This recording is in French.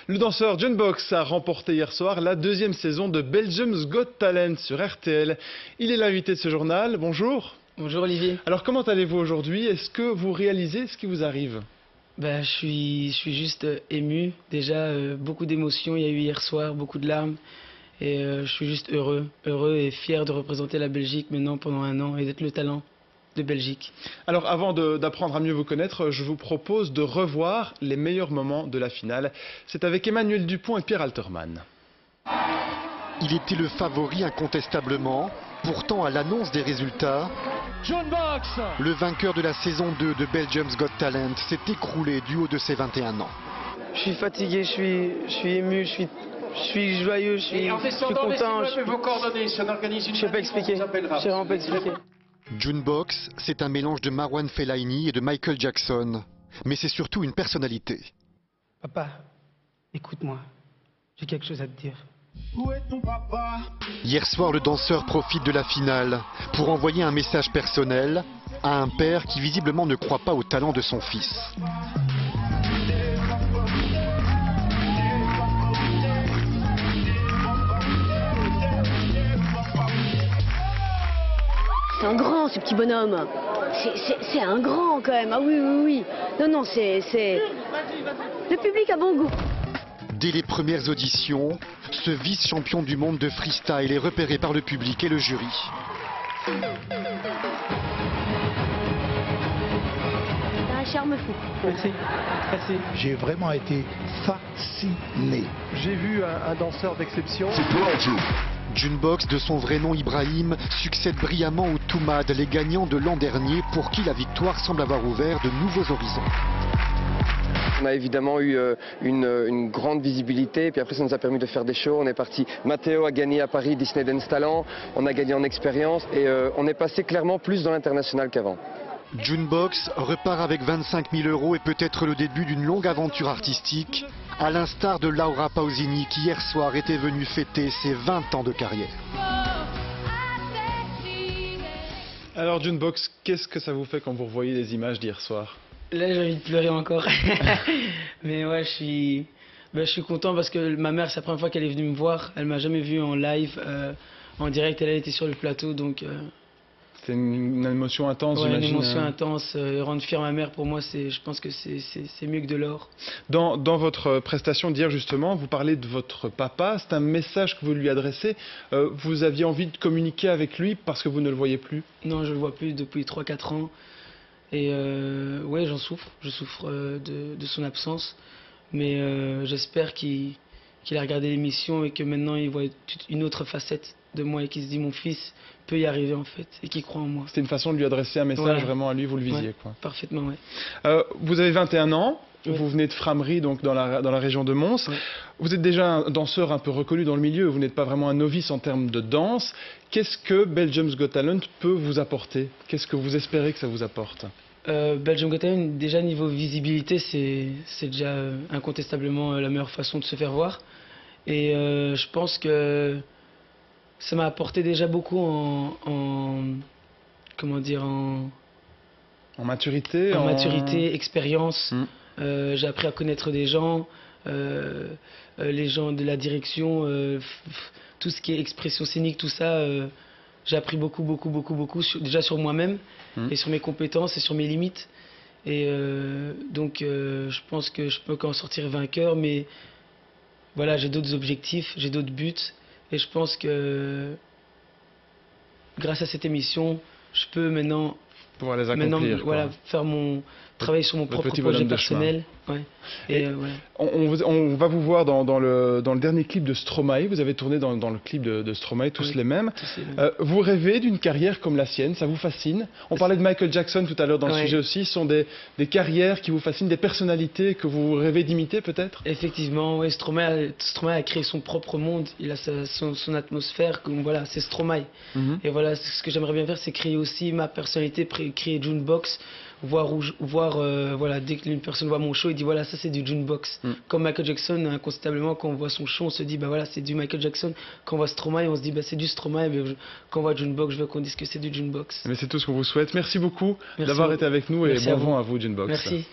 Le danseur Junebox a remporté hier soir la deuxième saison de Belgium's Got Talent sur RTL. Il est l'invité de ce journal. Bonjour. Bonjour Olivier. Alors comment allez-vous aujourd'hui? Est-ce que vous réalisez ce qui vous arrive? Je suis juste ému. Déjà, beaucoup d'émotions. Il y a eu hier soir, beaucoup de larmes. Et je suis juste heureux et fier de représenter la Belgique maintenant pendant un an et d'être le talent de Belgique. Alors avant d'apprendre à mieux vous connaître, je vous propose de revoir les meilleurs moments de la finale. C'est avec Emmanuel Dupont et Pierre Alterman. Il était le favori incontestablement. Pourtant, à l'annonce des résultats, Junebox, le vainqueur de la saison 2 de Belgium's Got Talent s'est écroulé du haut de ses 21 ans. Je suis fatigué, je suis ému, je suis joyeux, je suis content. vos coordonnées, ça organise une Je ne sais pas expliquer. Je sais vraiment pas expliquer. Junebox, c'est un mélange de Marwan Fellaini et de Michael Jackson. Mais c'est surtout une personnalité. Papa, écoute-moi, j'ai quelque chose à te dire. Où est ton papa? Hier soir, le danseur profite de la finale pour envoyer un message personnel à un père qui visiblement ne croit pas au talent de son fils. C'est un grand, ce petit bonhomme. C'est un grand quand même. Ah oui, oui, oui. Non, c'est... Le public a bon goût. Dès les premières auditions, ce vice-champion du monde de freestyle est repéré par le public et le jury. T'as un charme fou. Merci, merci. J'ai vraiment été fasciné. J'ai vu un danseur d'exception. Junebox, de son vrai nom Ibrahim, succède brillamment aux Toumad, les gagnants de l'an dernier, pour qui la victoire semble avoir ouvert de nouveaux horizons. On a évidemment eu une grande visibilité, puis après ça nous a permis de faire des shows. On est parti, Matteo a gagné à Paris Disney Dance Talent, on a gagné en expérience et on est passé clairement plus dans l'international qu'avant. Junebox repart avec 25 000 € et peut-être le début d'une longue aventure artistique, à l'instar de Laura Pausini qui hier soir était venue fêter ses 20 ans de carrière. Alors Junebox, qu'est-ce que ça vous fait quand vous revoyez les images d'hier soir? Là, j'ai envie de pleurer encore. Mais ouais, je suis content parce que ma mère, c'est la première fois qu'elle est venue me voir. Elle m'a jamais vu en live, en direct. Elle était sur le plateau, donc... C'est une émotion intense, ouais, j'imagine. Une émotion intense. Rendre fière ma mère, pour moi, je pense que c'est mieux que de l'or. Dans votre prestation d'hier, justement, vous parlez de votre papa. C'est un message que vous lui adressez. Vous aviez envie de communiquer avec lui parce que vous ne le voyez plus? Non, je le vois plus depuis 3-4 ans. Et ouais, j'en souffre. Je souffre de son absence. Mais j'espère qu'il a regardé l'émission et que maintenant il voit une autre facette de moi et qu'il se dit mon fils peut y arriver en fait et qu'il croit en moi. C'était une façon de lui adresser un message vraiment à lui, vous le visiez, ouais, quoi. Parfaitement, ouais. Vous avez 21 ans, ouais. Vous venez de Frameries, donc dans la région de Mons. Ouais. Vous êtes déjà un danseur un peu reconnu dans le milieu, vous n'êtes pas vraiment un novice en termes de danse. Qu'est-ce que Belgium's Got Talent peut vous apporter? Qu'est-ce que vous espérez que ça vous apporte? Belgium's Got Talent, déjà niveau visibilité, c'est déjà incontestablement la meilleure façon de se faire voir. Et je pense que ça m'a apporté déjà beaucoup comment dire, en maturité, en maturité, expérience. J'ai appris à connaître des gens, les gens de la direction, tout ce qui est expression scénique, tout ça. J'ai appris beaucoup, déjà sur moi-même et sur mes compétences et sur mes limites. Et donc, je pense que je peux qu'en sortir vainqueur, mais voilà, j'ai d'autres objectifs, j'ai d'autres buts. Et je pense que grâce à cette émission, je peux maintenant pouvoir les accomplir, voilà, travailler sur mon propre projet personnel. Ouais. Et voilà. On va vous voir dans le dernier clip de Stromae. Vous avez tourné dans le clip de Stromae, tous les mêmes. Vous rêvez d'une carrière comme la sienne, ça vous fascine? On parlait de Michael Jackson tout à l'heure dans le sujet aussi. Ce sont des carrières qui vous fascinent, des personnalités que vous rêvez d'imiter peut-être? Effectivement, ouais, Stromae a créé son propre monde. Il a son atmosphère. Voilà, c'est Stromae. Et voilà, ce que j'aimerais bien faire, c'est créer aussi ma personnalité, créer Junebox. Voilà, dès qu'une personne voit mon show, il dit voilà, ça c'est du Junebox. Comme Michael Jackson, inconstamment, quand on voit son show, on se dit bah voilà, c'est du Michael Jackson. Quand on voit Stromae, on se dit bah c'est du Stromae. Mais quand on voit Junebox, je veux qu'on dise que c'est du Junebox. Mais c'est tout ce qu'on vous souhaite. Merci beaucoup d'avoir été avec nous et bon vent à vous, Junebox. Merci.